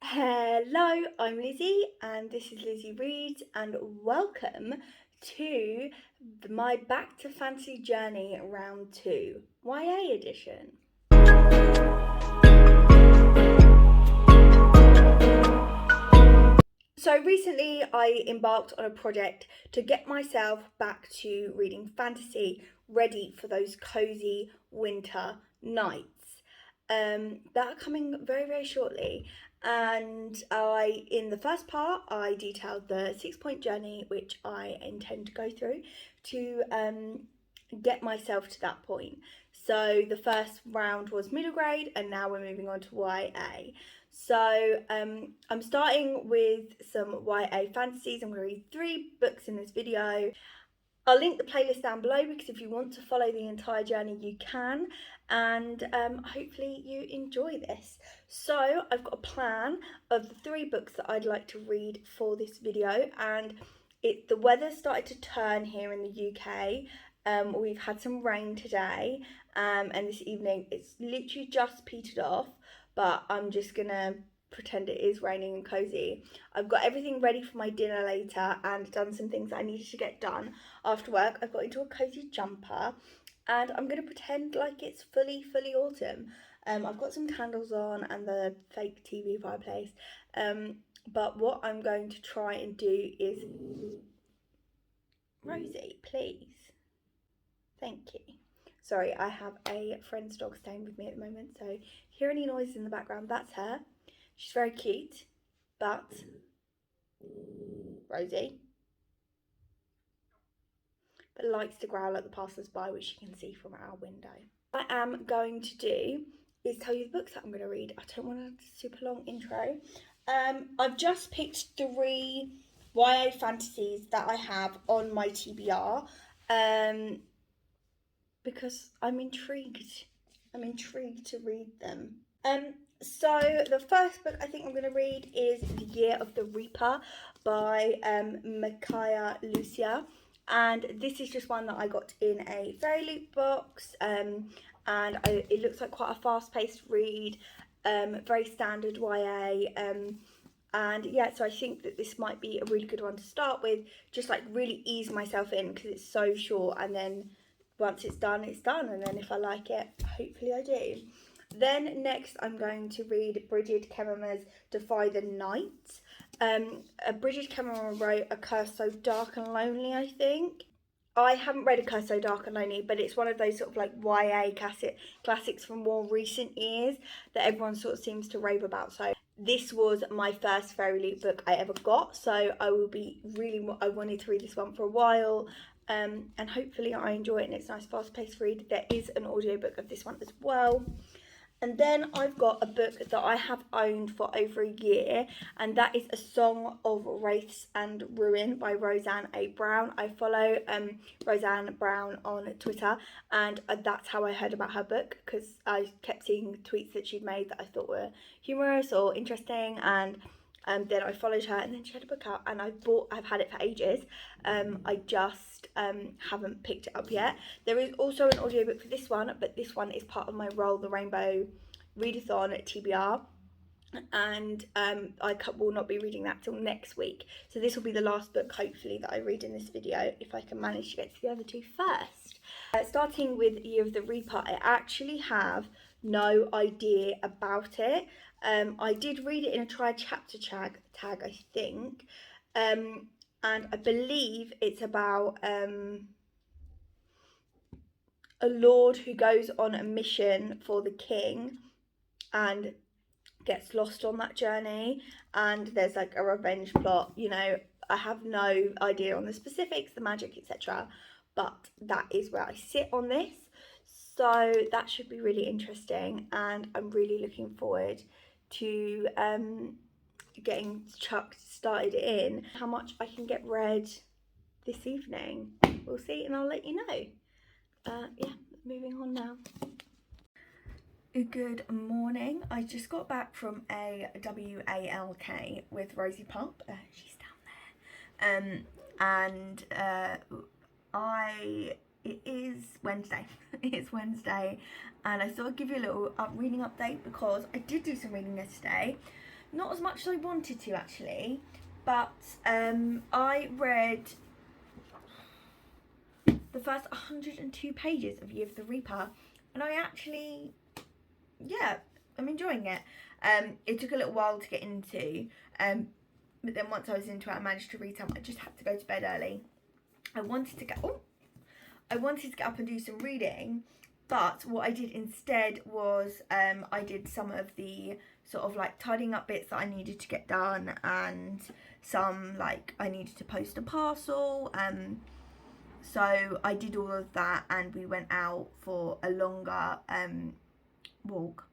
Hello, I'm Lizzie and this is Lizzie Reads, and welcome to my Back to Fantasy Journey Round 2 YA edition. So recently I embarked on a project to get myself back to reading fantasy, ready for those cozy winter nights. That are coming very shortly, and in the first part I detailed the 6-point journey which I intend to go through to get myself to that point. So the first round was middle grade and now we're moving on to YA. So I'm starting with some YA fantasies. I'm going to read 3 books in this video. I'll link the playlist down below because if you want to follow the entire journey you can, and hopefully you enjoy this. So I've got a plan of the 3 books that I'd like to read for this video, and the weather started to turn here in the UK. We've had some rain today, and this evening it's literally just petered off, but I'm just gonna pretend it is raining and cozy. I've got everything ready for my dinner later and done some things that I needed to get done after work. I've got into a cozy jumper and I'm going to pretend like it's fully autumn. I've got some candles on and the fake TV fireplace. But what I'm going to try and do is... Rosie, please. Thank you. Sorry, I have a friend's dog staying with me at the moment, so if you hear any noise in the background, that's her. She's very cute, but Rosie, but likes to growl at the passers-by, which you can see from our window. What I am going to do is tell you the books that I'm going to read. I don't want a super long intro. I've just picked 3 YA fantasies that I have on my TBR because I'm intrigued. I'm intrigued to read them. So the first book I think I'm going to read is The Year of the Reaper by Micaiah Lucia, and this is just one that I got in a Fairy Loot box, and it looks like quite a fast-paced read, very standard YA, and yeah, so I think that this might be a really good one to start with, just like really ease myself in because it's so short, and then once it's done, and then if I like it, hopefully I do. Then next I'm going to read Bridget Kemmerer's Defy the Night. Bridget Kemmerer wrote A Curse So Dark and Lonely, I think. I haven't read A Curse So Dark and Lonely, but it's one of those sort of like YA classics from more recent years that everyone sort of seems to rave about. So this was my first Fairy Loot book I ever got, so I wanted to read this one for a while. And hopefully I enjoy it and it's a nice fast-paced read. There is an audiobook of this one as well. And then I've got a book that I have owned for over a year, and that is A Song of Wraiths and Ruin by Roseanne A. Brown. I follow Roseanne Brown on Twitter, and that's how I heard about her book, because I kept seeing tweets that she'd made that I thought were humorous or interesting, and then I followed her, and then she had a book out, and I've had it for ages. I just haven't picked it up yet. There is also an audiobook for this one, but this one is part of my Roll the Rainbow readathon at TBR, and I will not be reading that till next week. So this will be the last book, hopefully, that I read in this video, if I can manage to get to the other 2 first. Starting with Year of the Reaper, I actually have no idea about it. I did read it in a try chapter tag, I think, and I believe it's about a lord who goes on a mission for the king and gets lost on that journey, and there's like a revenge plot. You know, I have no idea on the specifics, the magic, etc., but that is where I sit on this. So that should be really interesting, and I'm really looking forward to getting chucked started in. How much I can get read this evening, we'll see, and I'll let you know. Yeah, moving on now. Good morning. I just got back from a WALK with Rosie Pop. She's down there. And it is Wednesday. It's Wednesday, and I thought I'd give you a little reading update because I did do some reading yesterday. not as much as I wanted to actually, but I read the first 102 pages of Year of the Reaper, and I actually, yeah, I'm enjoying it. It took a little while to get into, but then once I was into it, I managed to read some. I just had to go to bed early. I wanted to get up and do some reading, but what I did instead was I did some of the sort of like tidying up bits that I needed to get done, and some like I needed to post a parcel. So I did all of that, and we went out for a longer walk.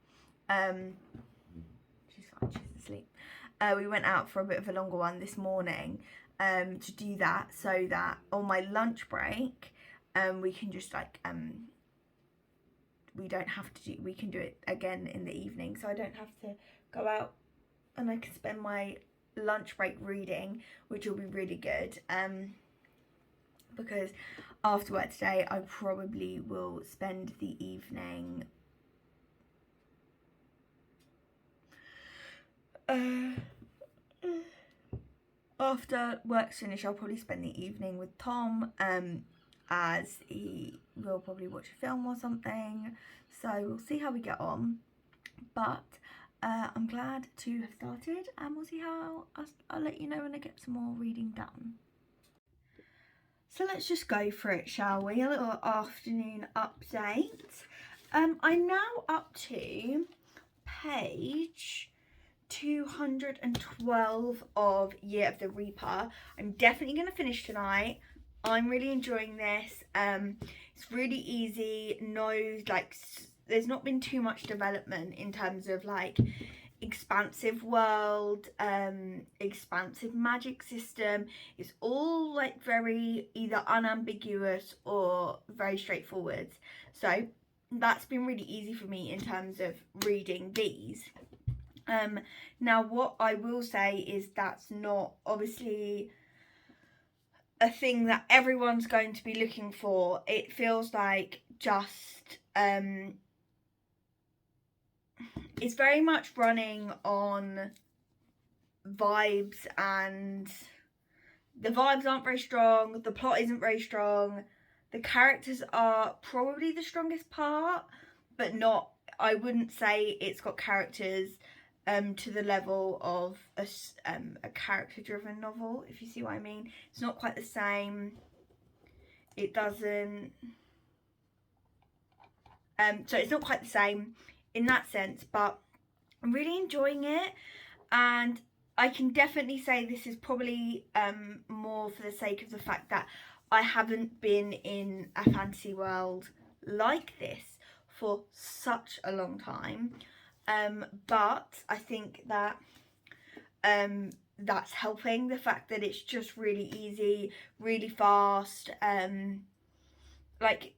She's fine, she's asleep. We went out for a bit of a longer one this morning to do that, so that on my lunch break we can just like we don't have to we can do it again in the evening, so I don't have to go out, and I can spend my lunch break reading, which will be really good. Because after work today I probably will spend the evening after work's finished, I'll probably spend the evening with Tom, as he will probably watch a film or something, so we'll see how we get on. But I'm glad to have started, and we'll see how I'll let you know when I get some more reading done. So let's just go for it, shall we? A little afternoon update. I'm now up to page 212 of Year of the Reaper. I'm definitely going to finish tonight. I'm really enjoying this. It's really easy. There's not been too much development in terms of like expansive world, expansive magic system. It's all like very either unambiguous or very straightforward. So that's been really easy for me in terms of reading these. Now what I will say is that's not obviously a thing that everyone's going to be looking for. It feels like just it's very much running on vibes, and the vibes aren't very strong, the plot isn't very strong, the characters are probably the strongest part, but not, I wouldn't say it's got characters to the level of a character-driven novel, if you see what I mean. It's not quite the same. It doesn't... so it's not quite the same in that sense, but I'm really enjoying it, and I can definitely say this is probably more for the sake of the fact that I haven't been in a fantasy world like this for such a long time. But I think that that's helping, the fact that it's just really easy, really fast, like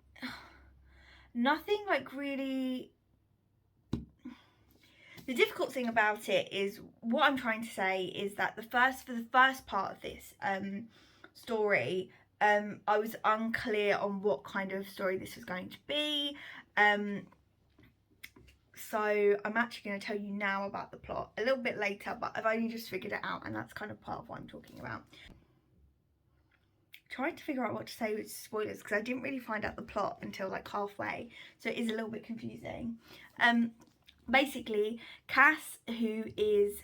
nothing like really. The difficult thing about it is, what I'm trying to say is that for the first part of this story, I was unclear on what kind of story this was going to be. So I'm actually going to tell you now about the plot a little bit later, but I've only just figured it out, and that's kind of part of what I'm talking about. Trying to figure out what to say with spoilers, because I didn't really find out the plot until like halfway, so it is a little bit confusing. Basically, Cass, who is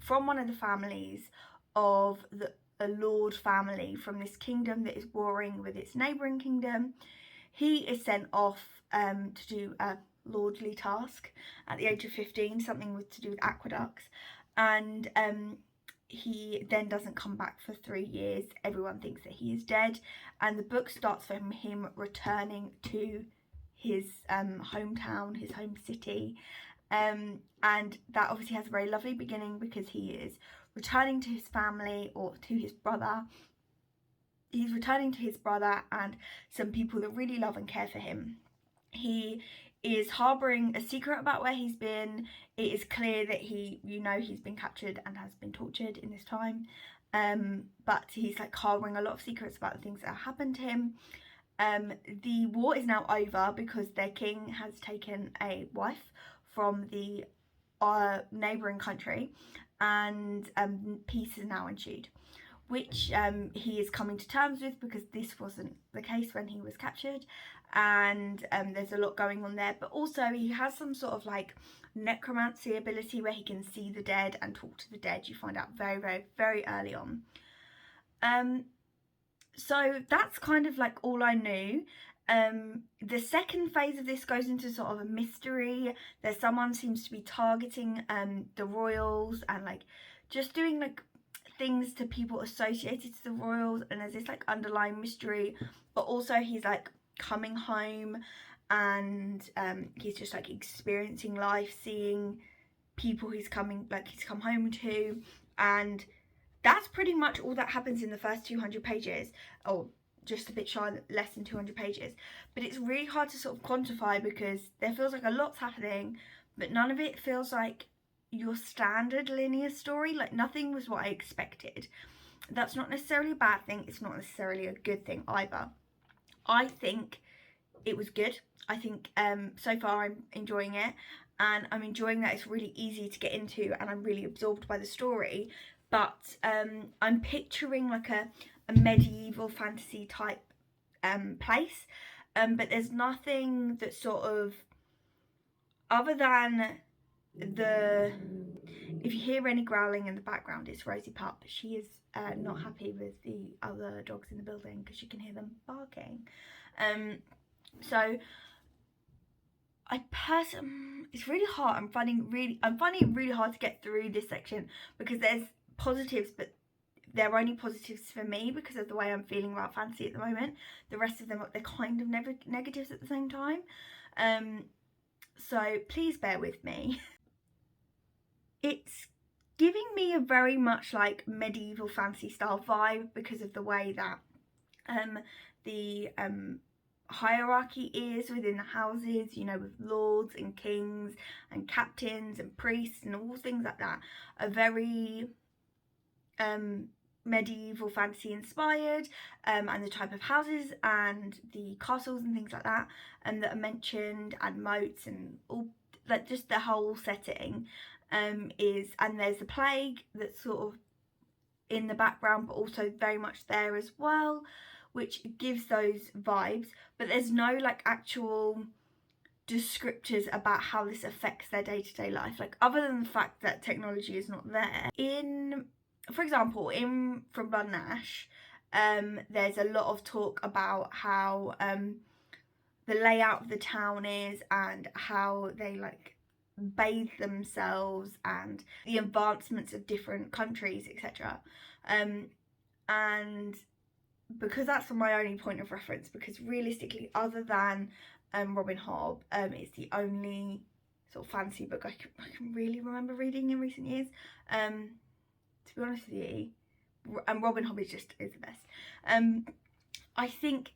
from one of the families of a lord family from this kingdom that is warring with its neighbouring kingdom, he is sent off to do a lordly task at the age of 15, something to do with aqueducts, and he then doesn't come back for 3 years. Everyone thinks that he is dead, and the book starts from him returning to his hometown, his home city, and that obviously has a very lovely beginning, because he is returning to his family, or to his brother. He's returning to his brother and some people that really love and care for him. He is harbouring a secret about where he's been. It is clear that he's been captured and has been tortured in this time, but he's like harbouring a lot of secrets about the things that have happened to him. The war is now over because their king has taken a wife from the our neighbouring country, and peace is now ensued, which he is coming to terms with, because this wasn't the case when he was captured, and there's a lot going on there. But also he has some sort of like necromancy ability where he can see the dead and talk to the dead. You find out very, very, very early on. So that's kind of like all I knew. The second phase of this goes into sort of a mystery. There's someone seems to be targeting the royals and like just doing like things to people associated to the royals, and there's this like underlying mystery. But also he's like coming home, and he's just like experiencing life, seeing people he's come home to, and that's pretty much all that happens in the first 200 pages, or just a bit shy, less than 200 pages. But it's really hard to sort of quantify, because there feels like a lot's happening, but none of it feels like your standard linear story. Like nothing was what I expected. That's not necessarily a bad thing. It's not necessarily a good thing either. I think it was good. I think so far I'm enjoying it, and I'm enjoying that it's really easy to get into, and I'm really absorbed by the story. But I'm picturing like a medieval fantasy type place, but there's nothing that sort of, other than if you hear any growling in the background, it's Rosie Pup. She is not happy with the other dogs in the building because you can hear them barking. So it's really hard. I'm finding it really hard to get through this section, because there's positives, but they're only positives for me because of the way I'm feeling about fantasy at the moment. The rest of them, they're kind of negatives at the same time. So please bear with me. It's giving me a very much like medieval fantasy style vibe, because of the way that the hierarchy is within the houses, you know, with lords and kings and captains and priests and all things like that, are very medieval fantasy inspired, and the type of houses and the castles and things like that that are mentioned, and moats and all, like just the whole setting is, and there's the plague that's sort of in the background but also very much there as well, which gives those vibes. But there's no like actual descriptors about how this affects their day-to-day life, like other than the fact that technology is not there. For example, From Blood and Ash, there's a lot of talk about how the layout of the town is, and how they like bathe themselves, and the advancements of different countries, etc. And because that's my only point of reference, because realistically, other than Robin Hobb, it's the only sort of fantasy book I can really remember reading in recent years. To be honest with you, and Robin Hobb is the best. I think,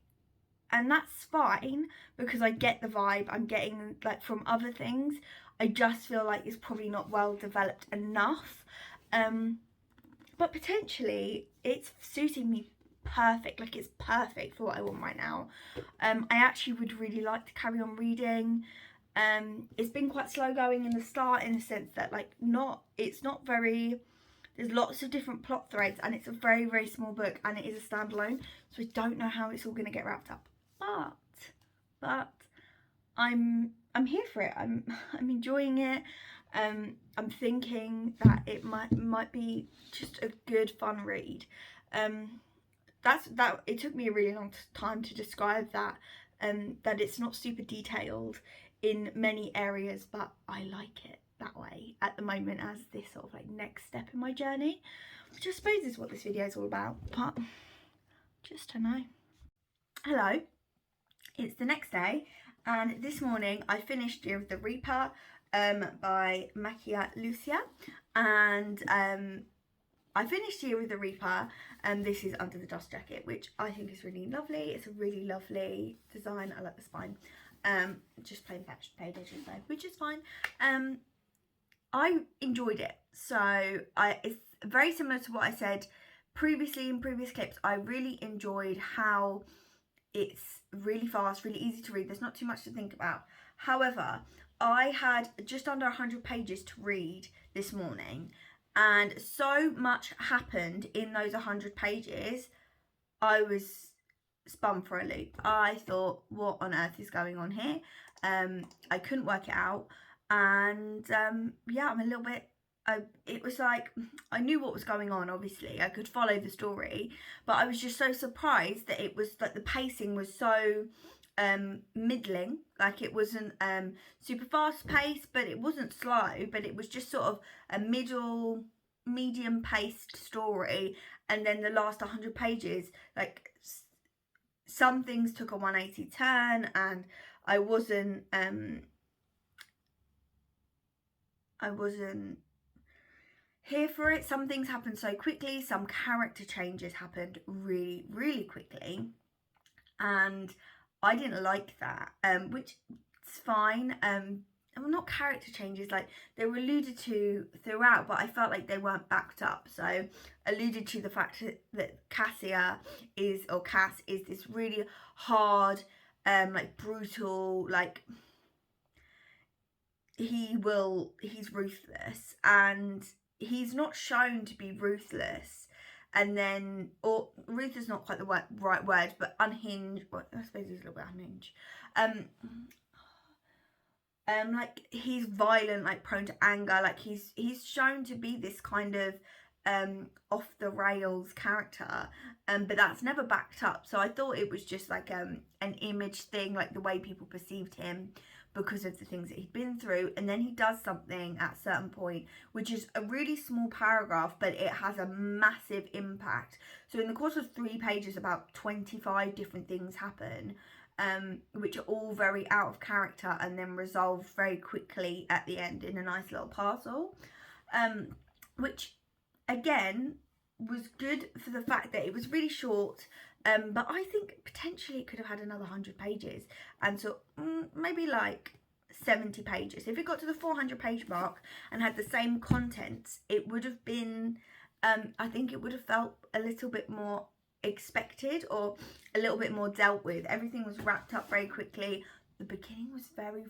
and that's fine, because I get the vibe I'm getting like from other things. I just feel like it's probably not well developed enough, but potentially it's suiting me perfect. Like it's perfect for what I want right now. I actually would really like to carry on reading. It's been quite slow going in the start, in the sense that like there's lots of different plot threads, and it's a very, very small book, and it is a standalone, so I don't know how it's all going to get wrapped up. But I'm here for it. I'm enjoying it. I'm thinking that it might be just a good fun read. It took me a really long time to describe that. That it's not super detailed in many areas, but I like it that way at the moment, as this sort of like next step in my journey, which I suppose is what this video is all about, but just to know. Hello, it's the next day, and this morning I finished Year of the Reaper by Makia Lucia, and I finished Year of the Reaper, and this is Under the Dust Jacket, which I think is really lovely. It's a really lovely design. I like the spine. Just plain patched pages though, which is fine. I enjoyed it. So it's very similar to what I said previously in previous clips. I really enjoyed how it's really fast, really easy to read. There's not too much to think about. However, I had just under 100 pages to read this morning, and so much happened in those 100 pages. I was spun for a loop. I thought, what on earth is going on here? I couldn't work it out, and yeah, I'm a little bit. It was like I knew what was going on. Obviously, I could follow the story, but I was just so surprised that it was like the pacing was so middling. Like it wasn't super fast paced, but it wasn't slow. But it was just sort of a medium paced story, and then the last 100 pages, like some things took a 180 turn, and I wasn't here for it. Some things happened so quickly, some character changes happened really, really quickly, and I didn't like that, which is fine. Well, not character changes, like they were alluded to throughout, but I felt like they weren't backed up. So alluded to the fact that Cass is this really hard, like brutal, like he's ruthless, and he's not shown to be ruthless. And then, or ruthless is not quite the right word, but unhinged. Well, I suppose he's a little bit unhinged. Like he's violent, like prone to anger. Like he's shown to be this kind of off the rails character, but that's never backed up. So I thought it was just like an image thing, like the way people perceived him because of the things that he'd been through. And then he does something at a certain point, which is a really small paragraph, but it has a massive impact. So in the course of 3 pages, about 25 different things happen, which are all very out of character and then resolved very quickly at the end in a nice little parcel, which again was good for the fact that it was really short, but I think potentially it could have had another 100 pages, and so maybe like 70 pages. If it got to the 400 page mark and had the same contents, it would have been, I think it would have felt a little bit more expected or a little bit more dealt with. Everything was wrapped up very quickly. The beginning was very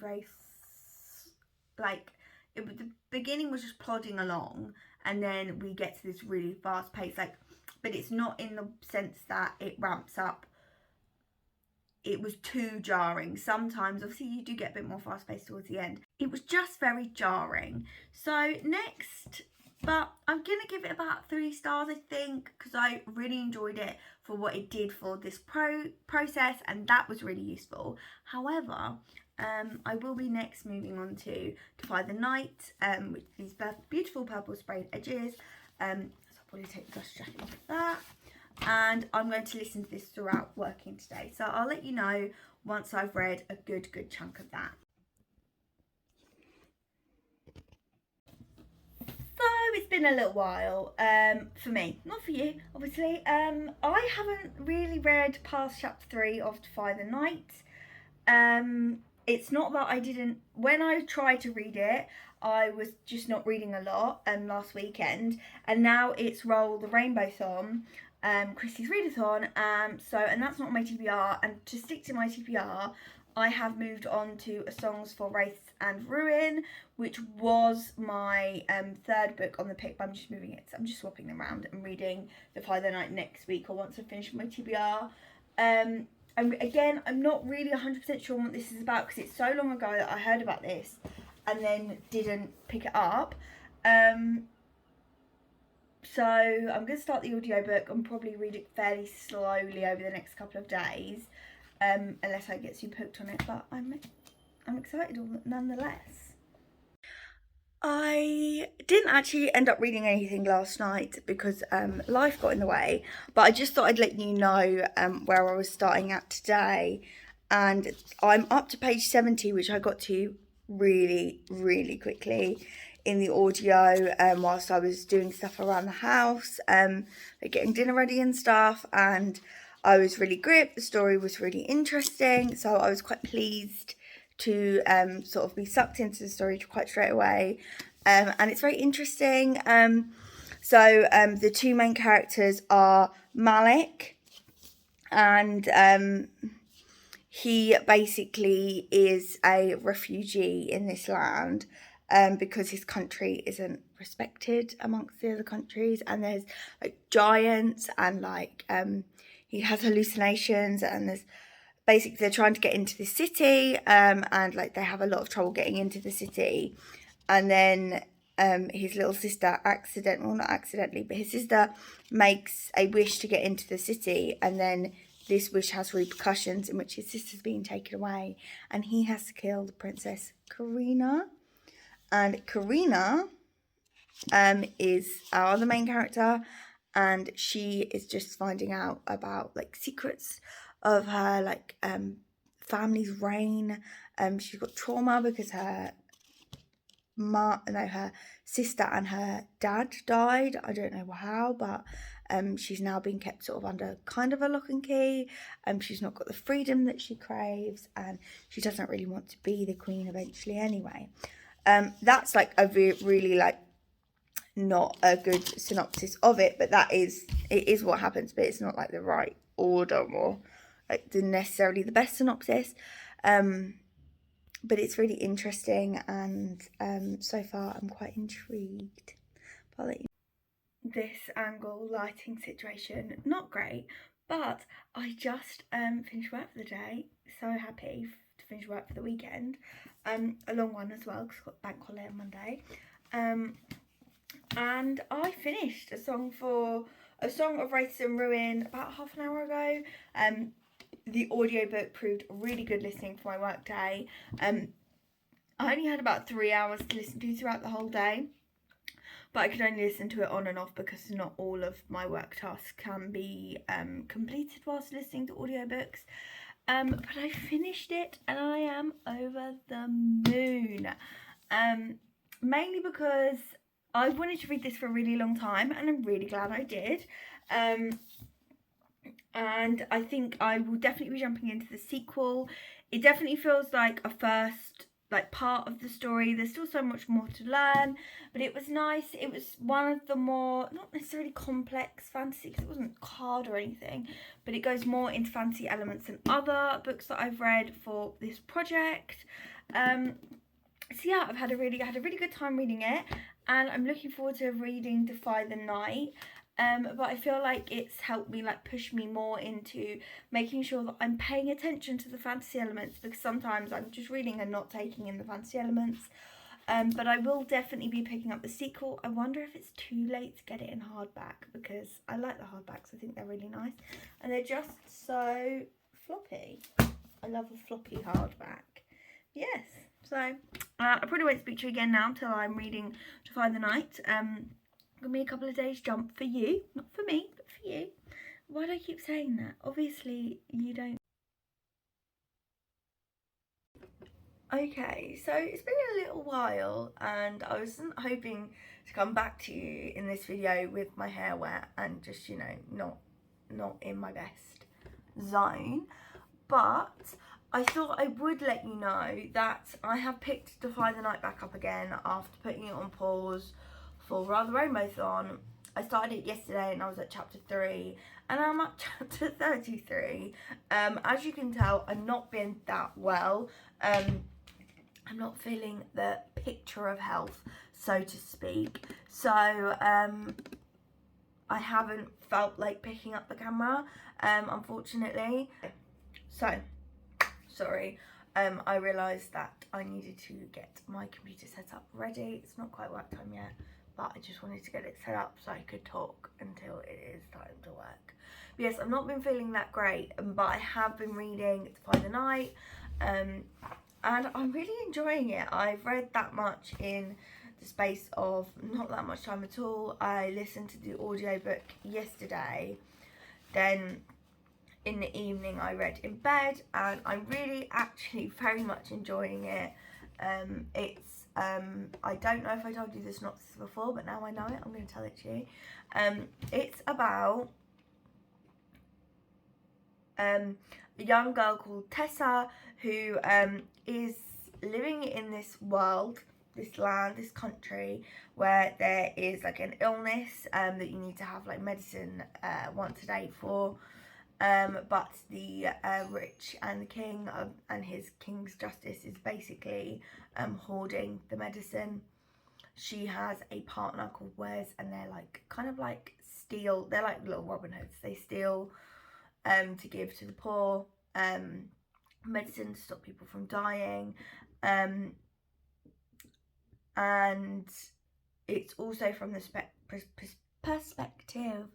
the beginning was just plodding along, and then we get to this really fast pace, like, but it's not in the sense that it ramps up. It was too jarring. Sometimes obviously you do get a bit more fast paced towards the end. It was just very jarring. So next, but I'm gonna give it about 3 stars, I think, because I really enjoyed it for what it did for this process, and that was really useful. However, I will be next moving on to Defy the Night, with these beautiful purple sprayed edges. So I'll probably take the dust jacket off of that, and I'm going to listen to this throughout working today. So I'll let you know once I've read a good chunk of that. So it's been a little while for me, not for you, obviously. I haven't really read past chapter 3 of Defy the Night. It's not that I didn't, when I tried to read it, I was just not reading a lot last weekend, and now it's Roll the Rainbow Thon, Chrissy's readathon, and that's not my TBR, and to stick to my TBR, I have moved on to A Songs for Wraith and Ruin, which was my 3rd book on the pick, but I'm just moving it, so I'm just swapping them around and reading Defy the Night next week, or once I've finished my TBR. Again, I'm not really 100% sure what this is about, because it's so long ago that I heard about this and then didn't pick it up. So I'm going to start the audiobook and probably read it fairly slowly over the next couple of days, unless I get super hooked on it, but I'm excited nonetheless. I didn't actually end up reading anything last night because life got in the way, but I just thought I'd let you know where I was starting at today, and I'm up to page 70, which I got to really quickly in the audio whilst I was doing stuff around the house, like getting dinner ready and stuff, and I was really gripped. The story was really interesting, so I was quite pleased to sort of be sucked into the story quite straight away, and it's very interesting. So the 2 main characters are Malik, and he basically is a refugee in this land because his country isn't respected amongst the other countries, and there's like giants, and like he has hallucinations, and there's basically they're trying to get into the city, and like they have a lot of trouble getting into the city, and then his little sister not accidentally, but his sister makes a wish to get into the city, and then this wish has repercussions in which his sister's being taken away, and he has to kill the princess Karina. And Karina is our other main character, and she is just finding out about like secrets of her like family's reign. She's got trauma because her sister and her dad died. I don't know how, but she's now been kept sort of under kind of a lock and key. She's not got the freedom that she craves, and she doesn't really want to be the queen eventually anyway. That's like a really like not a good synopsis of it, but it is what happens, but it's not like the right order or like necessarily the best synopsis. But it's really interesting, and so far I'm quite intrigued. I'll let you know. This angle lighting situation, not great, but I just finished work for the day. So happy to finish work for the weekend. A long one as well because I've got bank holiday on Monday. And I finished a song of Races and Ruin about half an hour ago. The audiobook proved really good listening for my work day. I only had about 3 hours to listen to throughout the whole day, but I could only listen to it on and off because not all of my work tasks can be completed whilst listening to audiobooks. But I finished it and I am over the moon. Mainly because I wanted to read this for a really long time, and I'm really glad I did. And I think I will definitely be jumping into the sequel. It definitely feels like a first part of the story. There's still so much more to learn, but it was nice. It was one of the more, not necessarily complex fantasy, because it wasn't hard or anything, but it goes more into fantasy elements than other books that I've read for this project. So yeah, I had a really good time reading it, and I'm looking forward to reading Defy the Night. But I feel like it's helped me push me more into making sure that I'm paying attention to the fantasy elements, because sometimes I'm just reading and not taking in the fantasy elements. But I will definitely be picking up the sequel. I wonder if it's too late to get it in hardback, because I like the hardbacks. I think they're really nice, and they're just so floppy. I love a floppy hardback. Yes, so I probably won't speak to you again now until I'm reading Defy the Night. Gonna be a couple of days jump for you, not for me, but for you. Why do I keep saying that? Obviously you don't. Okay, so it's been a little while, and I wasn't hoping to come back to you in this video with my hair wet and just, you know, not in my best zone, but I thought I would let you know that I have picked Defy the Night back up again after putting it on pause for Rather Rainbowthon. I started it yesterday and I was at chapter 3, and I'm at chapter 33. As you can tell, I'm not been that well. I'm not feeling the picture of health, so to speak. So I haven't felt like picking up the camera, unfortunately. So sorry. I realised that I needed to get my computer set up ready. It's not quite work time yet, but I just wanted to get it set up so I could talk until it is time to work. But yes, I've not been feeling that great, but I have been reading Defy the Night, and I'm really enjoying it. I've read that much in the space of not that much time at all. I listened to the audiobook yesterday, then in the evening I read in bed, and I'm really actually very much enjoying it. I don't know if I told you the synopsis before, but now I know it, I'm going to tell it to you. It's about a young girl called Tessa who is living in this world, this land, this country, where there is an illness that you need to have medicine once a day for. But the rich and the king and his king's justice is basically hoarding the medicine. She has a partner called Wes, and they're like kind of like steal. They're like little Robin Hoods. They steal to give to the poor, medicine to stop people from dying, and it's also from the perspective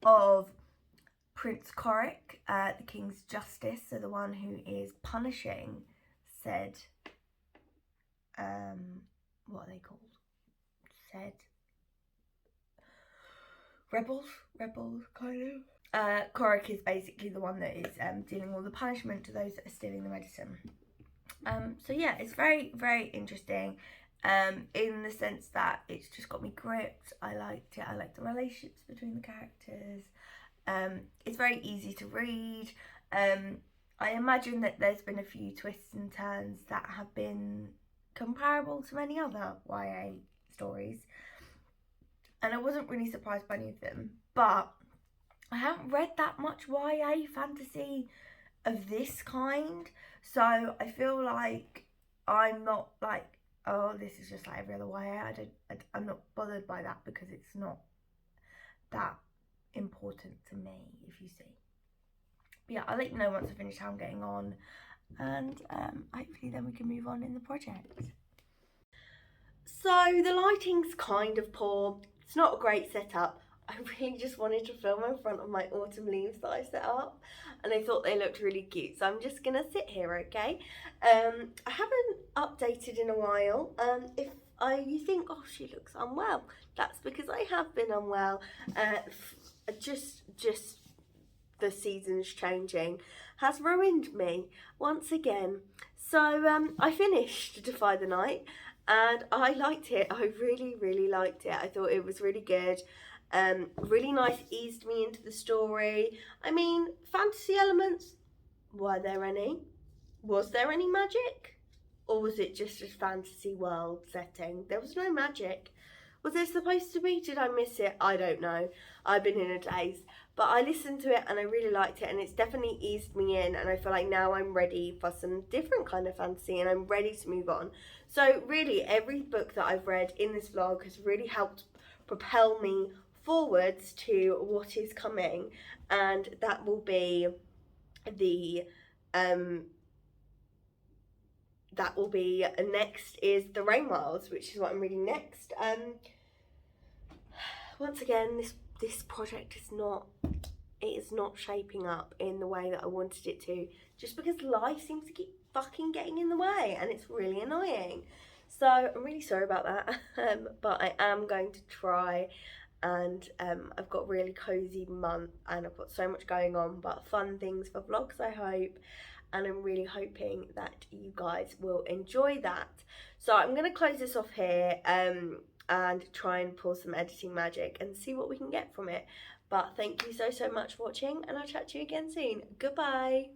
of Prince Coric, the King's Justice, so the one who is punishing said, what are they called? Said rebels, kind of. Coric is basically the one that is dealing with the punishment to those that are stealing the medicine. So yeah, it's very, very interesting. In the sense that it's just got me gripped. I liked it. I liked the relationships between the characters. It's very easy to read. I imagine that there's been a few twists and turns that have been comparable to many other YA stories, and I wasn't really surprised by any of them, but I haven't read that much YA fantasy of this kind, so I feel like I'm not like, oh, this is just like every other YA. I'm not bothered by that because it's not that important to me, if you see. But yeah, I'll let you know once I finish how I'm getting on, and hopefully then we can move on in the project. So the lighting's kind of poor. It's not a great setup. I really just wanted to film in front of my autumn leaves that I set up, and I thought they looked really cute, so I'm just gonna sit here, okay? I haven't updated in a while. If you think, oh, she looks unwell, that's because I have been unwell. Just the seasons changing has ruined me once again. So I finished Defy the Night, and I liked it. I really, really liked it. I thought it was really good. Really nice, eased me into the story. I mean, fantasy elements, were there any? Was there any magic? Or was it just a fantasy world setting? There was no magic. Was there supposed to be? Did I miss it? I don't know. I've been in a daze. But I listened to it and I really liked it, and it's definitely eased me in, and I feel like now I'm ready for some different kind of fantasy and I'm ready to move on. So really, every book that I've read in this vlog has really helped propel me forwards to what is coming, and that will be the next is the Rain Miles, which is what I'm reading next. Once again, this project is not shaping up in the way that I wanted it to, just because life seems to keep fucking getting in the way, and it's really annoying. So I'm really sorry about that, but I am going to try, and I've got a really cozy month and I've got so much going on, but fun things for vlogs, I hope, and I'm really hoping that you guys will enjoy that. So I'm going to close this off here and try and pull some editing magic and see what we can get from it. But thank you so much for watching, and I'll chat to you again soon. Goodbye.